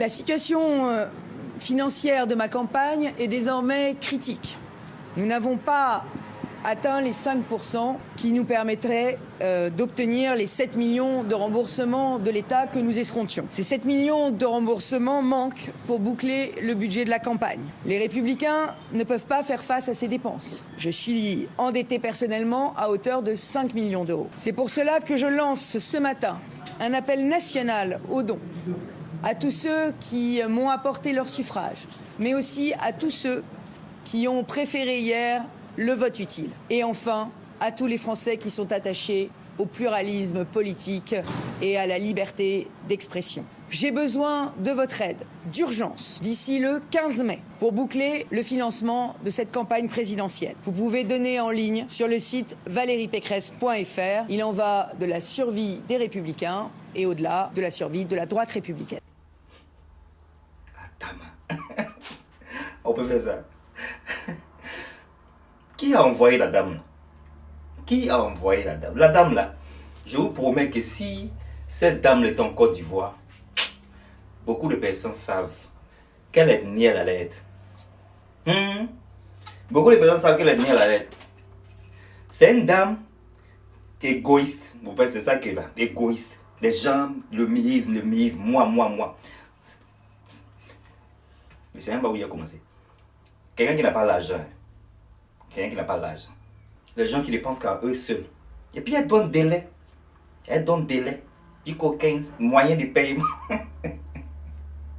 La situation financière de ma campagne est désormais critique. Nous n'avons pas atteint les 5% qui nous permettraient d'obtenir les 7 millions de remboursements de l'État que nous escomptions. Ces 7 millions de remboursements manquent pour boucler le budget de la campagne. Les Républicains ne peuvent pas faire face à ces dépenses. Je suis endetté personnellement à hauteur de 5 millions d'euros. C'est pour cela que je lance ce matin un appel national aux dons à tous ceux qui m'ont apporté leur suffrage, mais aussi à tous ceux qui ont préféré hier le vote utile. Et enfin, à tous les Français qui sont attachés au pluralisme politique et à la liberté d'expression. J'ai besoin de votre aide d'urgence d'ici le 15 mai pour boucler le financement de cette campagne présidentielle. Vous pouvez donner en ligne sur le site valeriepécresse.fr. Il en va de la survie des Républicains et au-delà de la survie de la droite républicaine. On peut faire ça. Qui a envoyé la dame? Qui a envoyé la dame? La dame là, je vous promets que si cette dame est en Côte d'Ivoire, beaucoup de personnes savent quelle ethnie elle allait être. Beaucoup de personnes savent quelle ethnie elle allait être. C'est une dame égoïste. Vous voyez, c'est ça que là, égoïste. Les gens, le miisme, moi. Je ne sais même pas où il a commencé. Quelqu'un qui n'a pas l'argent. Quelqu'un qui n'a pas l'argent. Les gens qui ne pensent qu'à eux seuls. Et puis elle donne des délai. Elle donne des délai. Du coquin, moyen de paiement.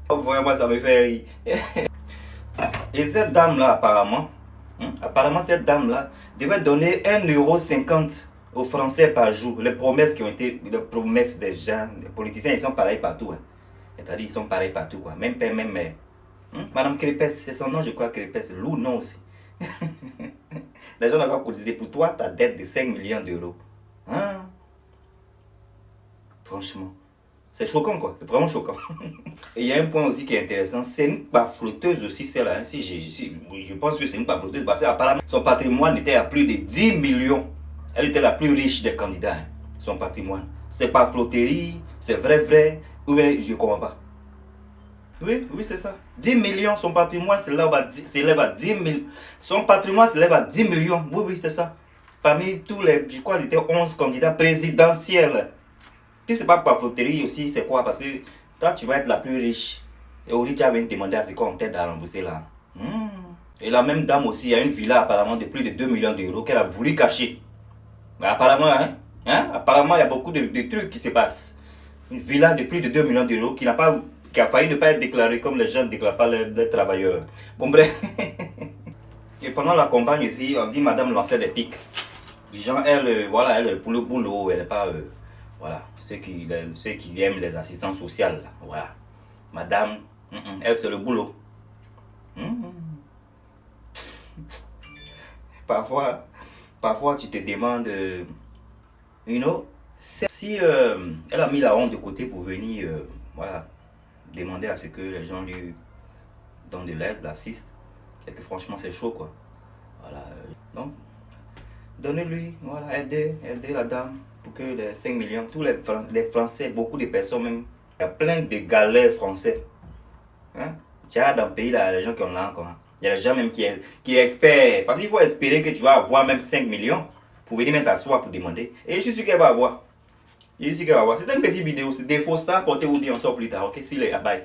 Vraiment, ça me fait rire. Et cette dame-là, apparemment, cette dame-là devait donner 1,50 € aux Français par jour. Les promesses qui ont été, les promesses des gens, les politiciens, ils sont pareils partout. C'est-à-dire, ils sont pareils partout, quoi. Même père, même mère. Madame Crépès, c'est son nom, je crois, Crépès. Lou, non aussi. Les gens doivent cotiser pour toi ta dette de 5 millions d'euros. Franchement, c'est choquant, quoi. C'est vraiment choquant. Et il y a un point aussi qui est intéressant. C'est une bafloteuse aussi, celle-là. Je pense que c'est une bafloteuse parce qu'apparemment, son patrimoine était à plus de 10 millions. Elle était la plus riche des candidats. Son patrimoine. C'est pas flotterie, c'est vrai. Ou bien, je ne comprends pas. Oui, c'est ça. 10 millions, son patrimoine s'élève à 10 000. Son patrimoine s'élève à 10 millions. Oui, c'est ça. Parmi tous les, je crois, c'était 11 candidats présidentiels. Puis c'est pas par flotterie aussi, c'est quoi? Parce que toi, tu vas être la plus riche. Et aujourd'hui, tu vas venir demander à ce qu'on t'aide à rembourser là. Et la même dame aussi a une villa apparemment de plus de 2 millions d'euros qu'elle a voulu cacher. Mais apparemment, apparemment, il y a beaucoup de trucs qui se passent. Une villa de plus de 2 millions d'euros qui a failli ne pas être déclarée comme les gens ne déclarent pas les travailleurs. Bon, bref. Et pendant la campagne aussi, on dit madame lançait des pics. Genre, elle, voilà, elle pour le boulot, elle n'est pas, voilà, ceux qui aiment les assistants sociaux, là, voilà. Madame, elle, c'est le boulot. Parfois, tu te demandes, si elle a mis la honte de côté pour venir, voilà, demander à ce que les gens lui donnent de l'aide, l'assistent, et que franchement c'est chaud, quoi. Voilà, donc donnez-lui, voilà, aidez la dame pour que les 5 millions, tous les Français, beaucoup de personnes même, il y a plein de galères français. Tu as dans le pays là, les gens qui ont là encore. Il y a des gens même qui espèrent, parce qu'il faut espérer que tu vas avoir même 5 millions pour venir même t'asseoir pour demander. Et je suis sûr qu'elle va avoir. C'est une petite vidéo, c'est des faux stars, portez-vous bien, on sort plus tard, ok? See you later, bye.